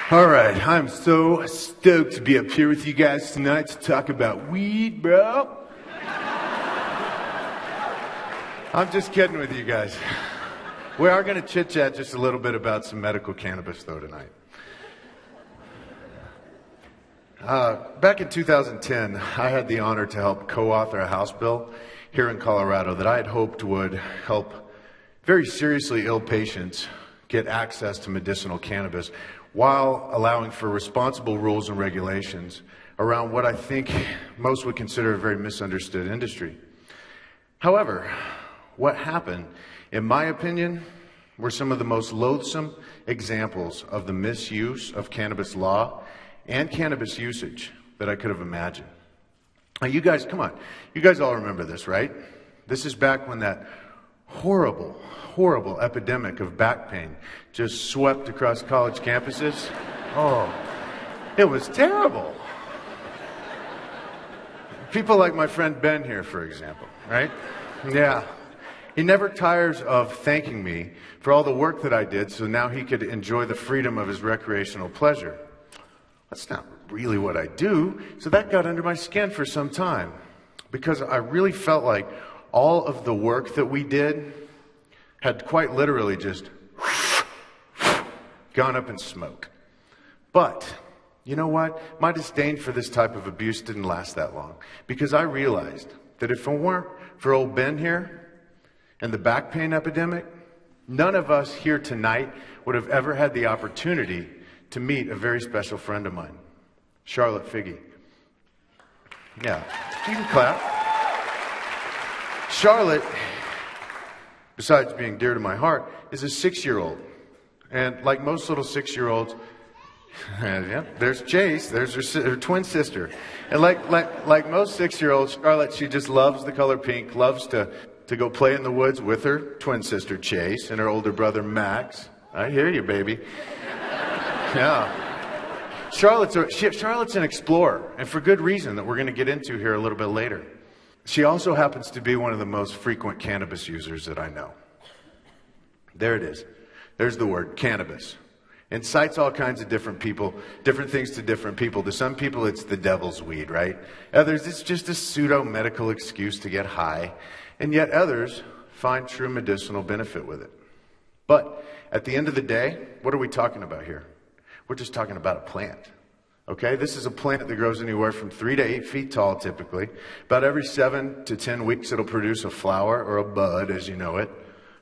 All right, I'm so stoked to be up here with you guys tonight to talk about weed, bro. I'm just kidding with you guys. We are going to chit-chat just a little bit about some medical cannabis, though, tonight. Back in 2010, I had the honor to help co-author a House bill here in Colorado that I had hoped would help very seriously ill patients get access to medicinal cannabis while allowing for responsible rules and regulations around what I think most would consider a very misunderstood industry. However, what happened, in my opinion, were some of the most loathsome examples of the misuse of cannabis law and cannabis usage that I could have imagined. Now, you guys, come on. You guys all remember this, right? This is back when that horrible epidemic of back pain just swept across college campuses. Oh, it was terrible. People like my friend Ben here, for example, right? Yeah. He never tires of thanking me for all the work that I did so now he could enjoy the freedom of his recreational pleasure. That's not really what I do, so that got under my skin for some time because I really felt like all of the work that we did had quite literally just gone up in smoke. But, you know what? My disdain for this type of abuse didn't last that long because I realized that if it weren't for old Ben here and the back pain epidemic, none of us here tonight would have ever had the opportunity to meet a very special friend of mine, Charlotte Figi. Yeah, you can clap. Charlotte, besides being dear to my heart, is a 6-year-old. And like most little 6-year-olds, yeah, there's Chase, there's her twin sister. And like most 6-year-olds, Charlotte, she just loves the color pink, loves to go play in the woods with her twin sister Chase and her older brother Max. I hear you, baby. Yeah. Charlotte's an explorer, and for good reason that we're going to get into here a little bit later. She also happens to be one of the most frequent cannabis users that I know. There it is. There's the word, cannabis. Incites all kinds of different people, different things to different people. To some people, it's the devil's weed, right? Others, it's just a pseudo-medical excuse to get high. And yet others find true medicinal benefit with it. But at the end of the day, what are we talking about here? We're just talking about a plant. Okay, this is a plant that grows anywhere from 3 to 8 feet tall typically. About every 7 to 10 weeks it'll produce a flower or a bud as you know it.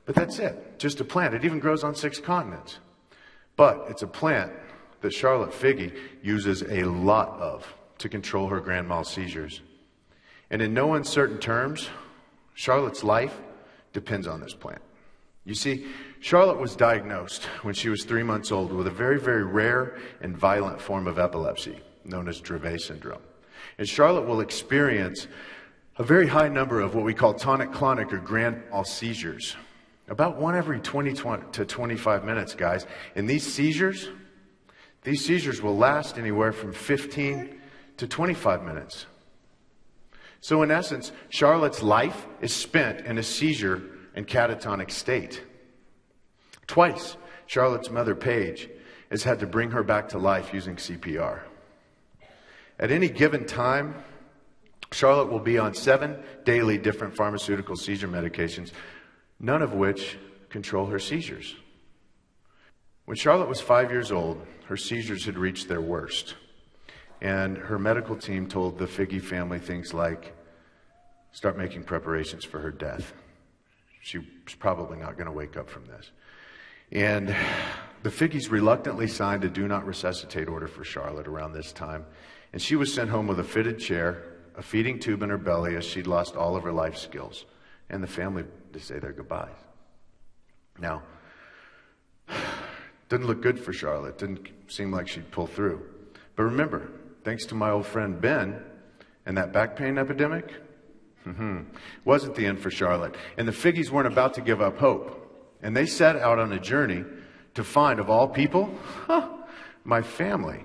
But that's it, just a plant. It even grows on 6 continents. But it's a plant that Charlotte Figi uses a lot of to control her grand mal seizures. And in no uncertain terms, Charlotte's life depends on this plant. You see, Charlotte was diagnosed when she was 3 months old with a very, very rare and violent form of epilepsy known as Draveta syndrome. And Charlotte will experience a very high number of what we call tonic-clonic or grand mal seizures. About 1 every 20 to 25 minutes, guys. And these seizures will last anywhere from 15 to 25 minutes. So in essence, Charlotte's life is spent in a seizure and catatonic state. Twice, Charlotte's mother, Paige, has had to bring her back to life using CPR. At any given time, Charlotte will be on 7 daily different pharmaceutical seizure medications, none of which control her seizures. When Charlotte was 5 years old, her seizures had reached their worst. And her medical team told the Figi family things like, start making preparations for her death. She's probably not going to wake up from this. And the Figis reluctantly signed a do not resuscitate order for Charlotte around this time. And she was sent home with a fitted chair, a feeding tube in her belly as she'd lost all of her life skills. And the family to say their goodbyes. Now, didn't look good for Charlotte. Didn't seem like she'd pull through. But remember, thanks to my old friend Ben and that back pain epidemic, wasn't the end for Charlotte. And the Figis weren't about to give up hope. And they set out on a journey to find, of all people, my family.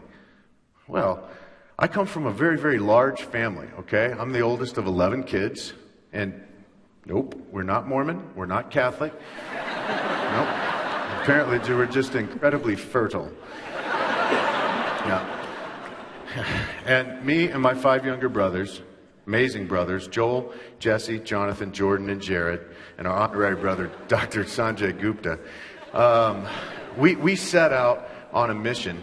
Well, I come from a very, very large family, okay? I'm the oldest of 11 kids. And nope, we're not Mormon. We're not Catholic. Nope. Apparently, we're just incredibly fertile. Yeah. And me and my 5 younger brothers, amazing brothers, Joel, Jesse, Jonathan, Jordan, and Jared, and our honorary brother, Dr. Sanjay Gupta, we set out on a mission,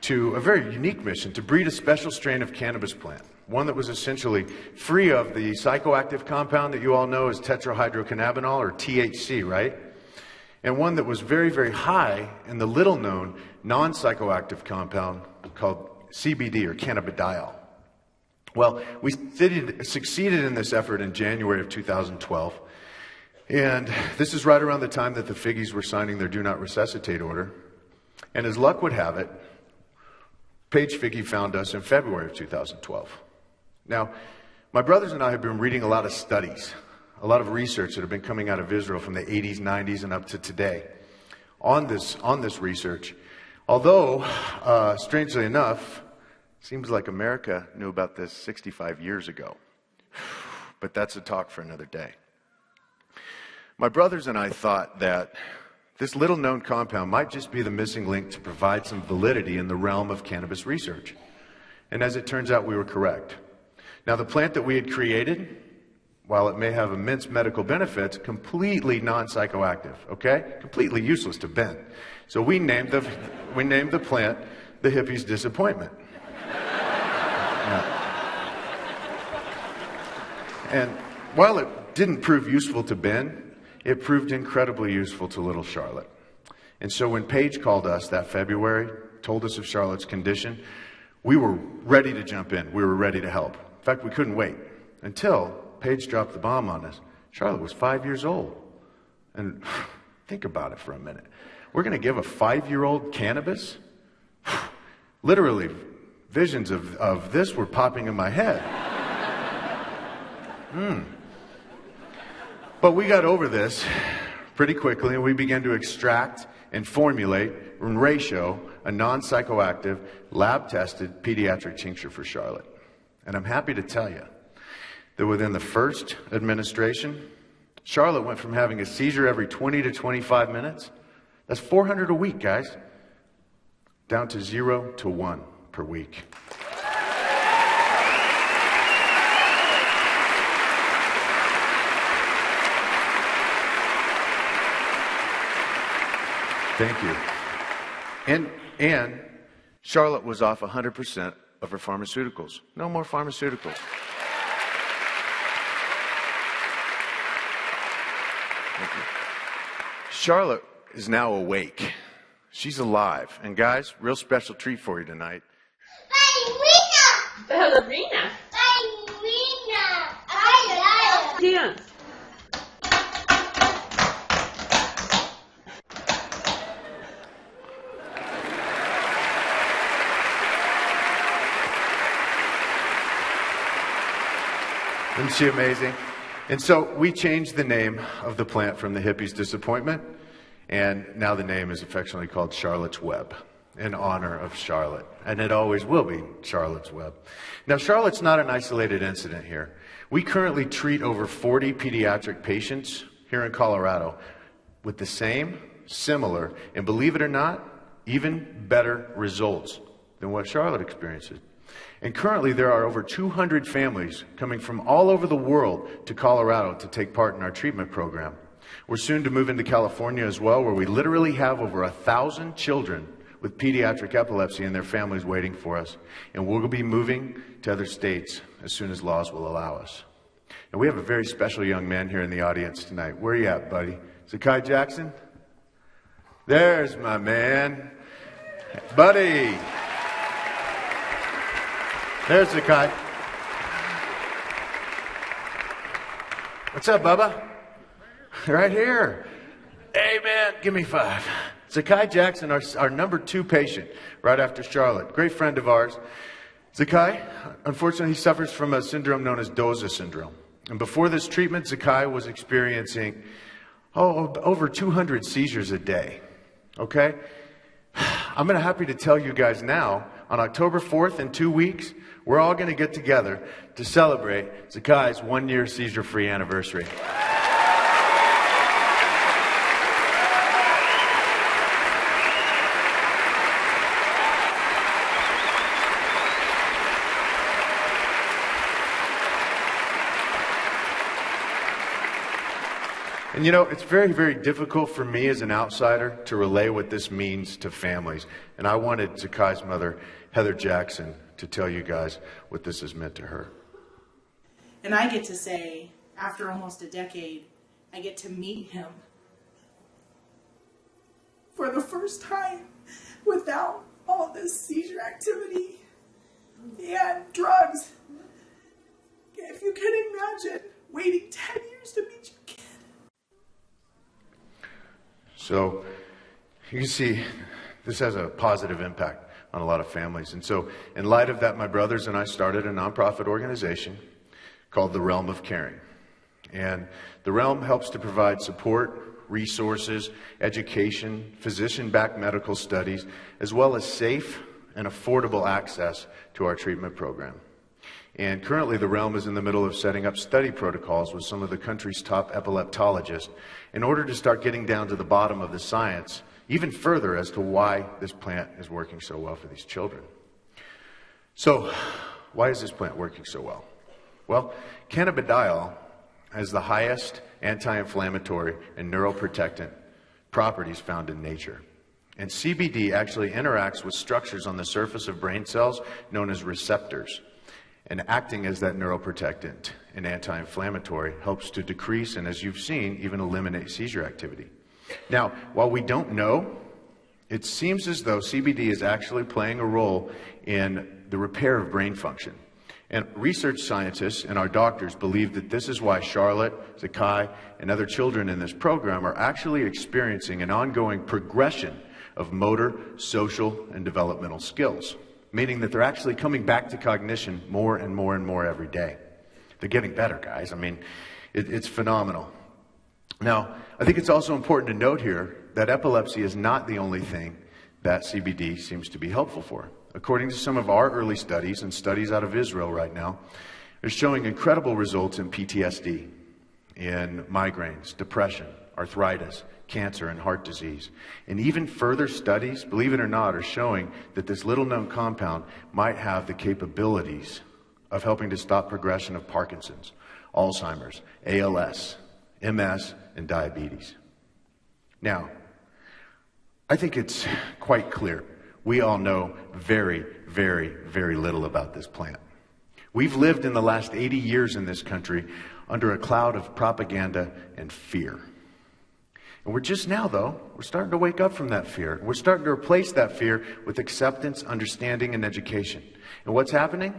a very unique mission, to breed a special strain of cannabis plant, one that was essentially free of the psychoactive compound that you all know as tetrahydrocannabinol, or THC, right? And one that was very, very high in the little-known non-psychoactive compound called CBD, or cannabidiol. Well, we succeeded in this effort in January of 2012. And this is right around the time that the Figgies were signing their Do Not Resuscitate order. And as luck would have it, Paige Figi found us in February of 2012. Now, my brothers and I have been reading a lot of studies, a lot of research that have been coming out of Israel from the 80s, 90s, and up to today on this research. Although, strangely enough, it seems like America knew about this 65 years ago. But that's a talk for another day. My brothers and I thought that this little-known compound might just be the missing link to provide some validity in the realm of cannabis research. And as it turns out, we were correct. Now, the plant that we had created, while it may have immense medical benefits, completely non-psychoactive, okay? Completely useless to Ben. So we named the plant the hippie's disappointment. Yeah. And while it didn't prove useful to Ben, it proved incredibly useful to little Charlotte. And so when Paige called us that February, told us of Charlotte's condition, we were ready to jump in. We were ready to help. In fact, we couldn't wait until Paige dropped the bomb on us. Charlotte was 5 years old. And think about it for a minute. We're going to give a 5-year-old cannabis? Literally, visions of this were popping in my head. But we got over this pretty quickly, and we began to extract and formulate in ratio a non-psychoactive, lab-tested pediatric tincture for Charlotte. And I'm happy to tell you that within the first administration, Charlotte went from having a seizure every 20 to 25 minutes, that's 400 a week, guys, down to 0 to 1 per week. Thank you. And Charlotte was off 100% of her pharmaceuticals. No more pharmaceuticals. Thank you. Charlotte is now awake. She's alive. And guys, real special treat for you tonight. Ballerina. Dance. Isn't she amazing? And so we changed the name of the plant from the hippie's disappointment, and now the name is affectionately called Charlotte's Web, in honor of Charlotte. And it always will be Charlotte's Web. Now, Charlotte's not an isolated incident here. We currently treat over 40 pediatric patients here in Colorado with the same, similar, and believe it or not, even better results than what Charlotte experiences. And currently there are over 200 families coming from all over the world to Colorado to take part in our treatment program. We're soon to move into California as well, where we literally have over 1,000 children with pediatric epilepsy and their families waiting for us. And we'll be moving to other states as soon as laws will allow us. And we have a very special young man here in the audience tonight. Where are you at, buddy? Zakai Jackson? There's my man. Buddy. There's Zakai. What's up, Bubba? Right here. Hey, man, give me 5. Zakai Jackson, our number 2 patient, right after Charlotte. Great friend of ours. Zakai, unfortunately, he suffers from a syndrome known as Doza syndrome. And before this treatment, Zakai was experiencing over 200 seizures a day. Okay? I'm happy to tell you guys now, on October 4th, in 2 weeks, we're all going to get together to celebrate Zakai's 1-year seizure-free anniversary. And you know, it's very, very difficult for me as an outsider to relay what this means to families. And I wanted Zakai's mother, Heather Jackson, to tell you guys what this has meant to her. And I get to say, after almost a decade, I get to meet him for the first time without all this seizure activity and drugs. If you can imagine waiting 10 years to meet your kid. So you can see this has a positive impact on a lot of families. And so in light of that, my brothers and I started a nonprofit organization called the Realm of Caring. And the Realm helps to provide support, resources, education, physician-backed medical studies, as well as safe and affordable access to our treatment program. And currently the Realm is in the middle of setting up study protocols with some of the country's top epileptologists in order to start getting down to the bottom of the science, even further as to why this plant is working so well for these children. So, why is this plant working so well? Well, cannabidiol has the highest anti-inflammatory and neuroprotectant properties found in nature. And CBD actually interacts with structures on the surface of brain cells known as receptors. And acting as that neuroprotectant and anti-inflammatory helps to decrease and, as you've seen, even eliminate seizure activity. Now, while we don't know, it seems as though CBD is actually playing a role in the repair of brain function. And research scientists and our doctors believe that this is why Charlotte, Zakai, and other children in this program are actually experiencing an ongoing progression of motor, social, and developmental skills. Meaning that they're actually coming back to cognition more and more and more every day. They're getting better, guys. I mean, it's phenomenal. Now, I think it's also important to note here that epilepsy is not the only thing that CBD seems to be helpful for. According to some of our early studies and studies out of Israel right now, they're showing incredible results in PTSD, in migraines, depression, arthritis, cancer, and heart disease. And even further studies, believe it or not, are showing that this little-known compound might have the capabilities of helping to stop progression of Parkinson's, Alzheimer's, ALS, MS, and diabetes. Now, I think it's quite clear. We all know very, very, very little about this plant. We've lived in the last 80 years in this country under a cloud of propaganda and fear. And we're just now, though, we're starting to wake up from that fear. We're starting to replace that fear with acceptance, understanding, and education. And what's happening?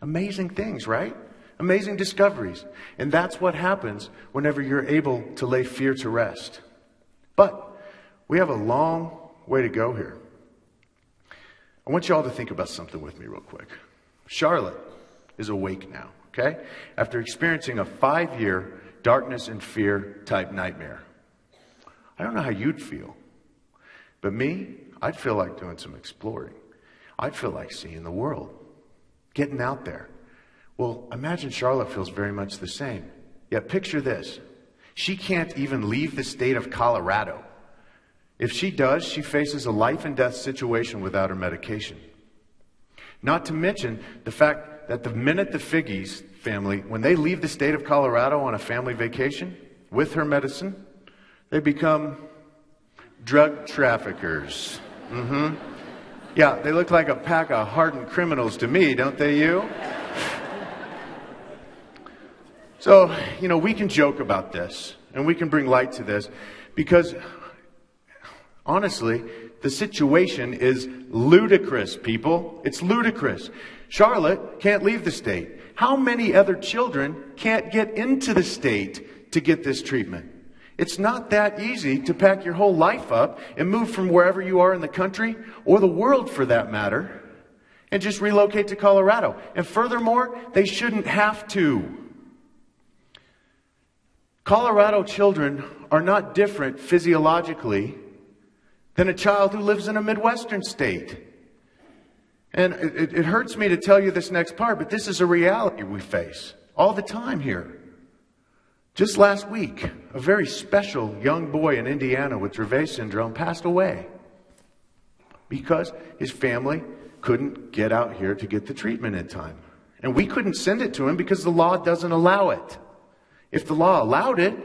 Amazing things, right? Amazing discoveries. And that's what happens whenever you're able to lay fear to rest. But we have a long way to go here. I want you all to think about something with me real quick. Charlotte is awake now, okay? After experiencing a 5-year darkness and fear type nightmare. I don't know how you'd feel, but me, I'd feel like doing some exploring. I'd feel like seeing the world, getting out there. Well, imagine Charlotte feels very much the same. Yet picture this. She can't even leave the state of Colorado. If she does, she faces a life and death situation without her medication. Not to mention the fact that the minute the Figi's family, when they leave the state of Colorado on a family vacation with her medicine, they become drug traffickers. Yeah, they look like a pack of hardened criminals to me, don't they, you? So, you know, we can joke about this, and we can bring light to this, because, honestly, the situation is ludicrous, people. It's ludicrous. Charlotte can't leave the state. How many other children can't get into the state to get this treatment? It's not that easy to pack your whole life up and move from wherever you are in the country, or the world for that matter, and just relocate to Colorado. And furthermore, they shouldn't have to. Colorado children are not different physiologically than a child who lives in a Midwestern state. And it hurts me to tell you this next part, but this is a reality we face all the time here. Just last week, a very special young boy in Indiana with Draveta syndrome passed away because his family couldn't get out here to get the treatment in time. And we couldn't send it to him because the law doesn't allow it. If the law allowed it,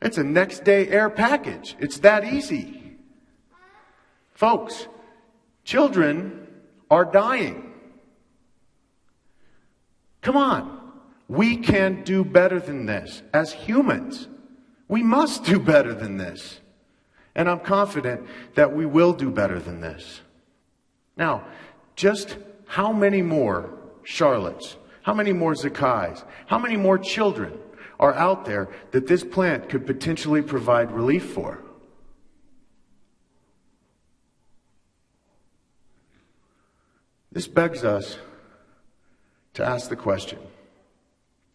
It's a next day air package. It's that easy. Folks, children are dying. Come on. We can do better than this. As humans, we must do better than this. And I'm confident that we will do better than this. Now, just how many more Charlottes, how many more Zacchaeus, how many more children are out there that this plant could potentially provide relief for? This begs us to ask the question,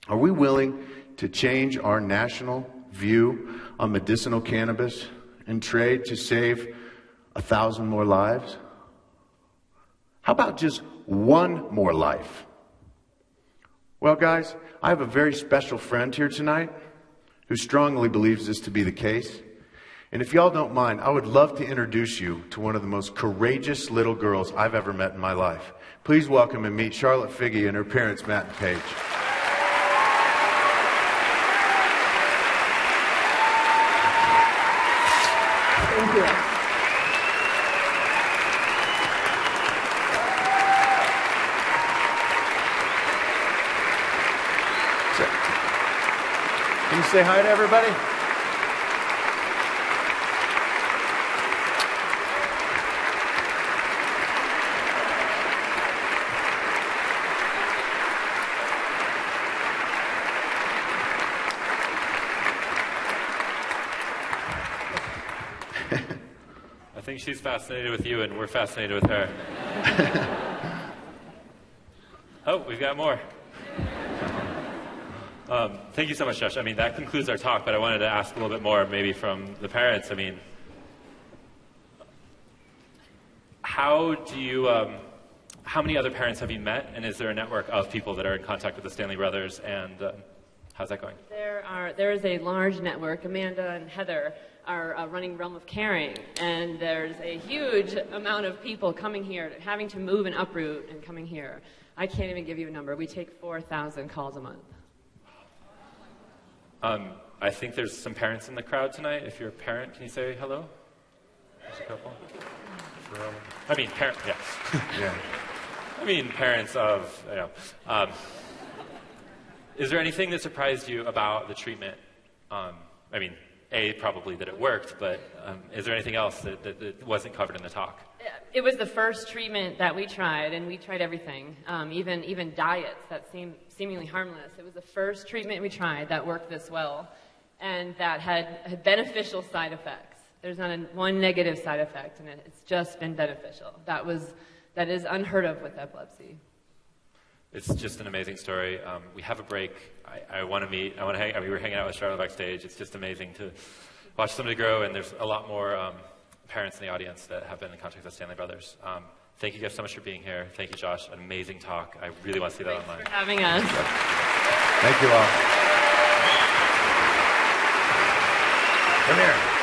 are we willing to change our national view on medicinal cannabis and trade to save 1,000 more lives? How about just one more life? Well, guys, I have a very special friend here tonight who strongly believes this to be the case. And if y'all don't mind, I would love to introduce you to one of the most courageous little girls I've ever met in my life. Please welcome and meet Charlotte Figi and her parents, Matt and Paige. Thank you. Can you say hi to everybody? I think she's fascinated with you and we're fascinated with her. Oh, we've got more. Thank you so much, Josh. I mean, that concludes our talk, but I wanted to ask a little bit more maybe from the parents. I mean, how many other parents have you met, and is there a network of people that are in contact with the Stanley brothers, and how's that going? There is a large network. Amanda and Heather are running Realm of Caring, and there's a huge amount of people coming here, having to move and uproot and coming here. I can't even give you a number. We take 4,000 calls a month. I think there's some parents in the crowd tonight. If you're a parent, can you say hello? There's a couple. I mean, yes. Yeah. I mean, parents of, you know. Is there anything that surprised you about the treatment? I mean, probably that it worked, but is there anything else that wasn't covered in the talk? It was the first treatment that we tried, and we tried everything, even diets that seemed seemingly harmless. It was the first treatment we tried that worked this well, and that had beneficial side effects. There's not one negative side effect, and it's just been beneficial. That is unheard of with epilepsy. It's just an amazing story. We have a break. I want to meet. We were hanging out with Charlotte backstage. It's just amazing to watch somebody grow, and there's a lot more parents in the audience that have been in contact with the Stanley brothers. Thank you guys so much for being here. Thank you, Josh. An amazing talk. I really want to see that online. Thanks for having us. Thank you all. Come here.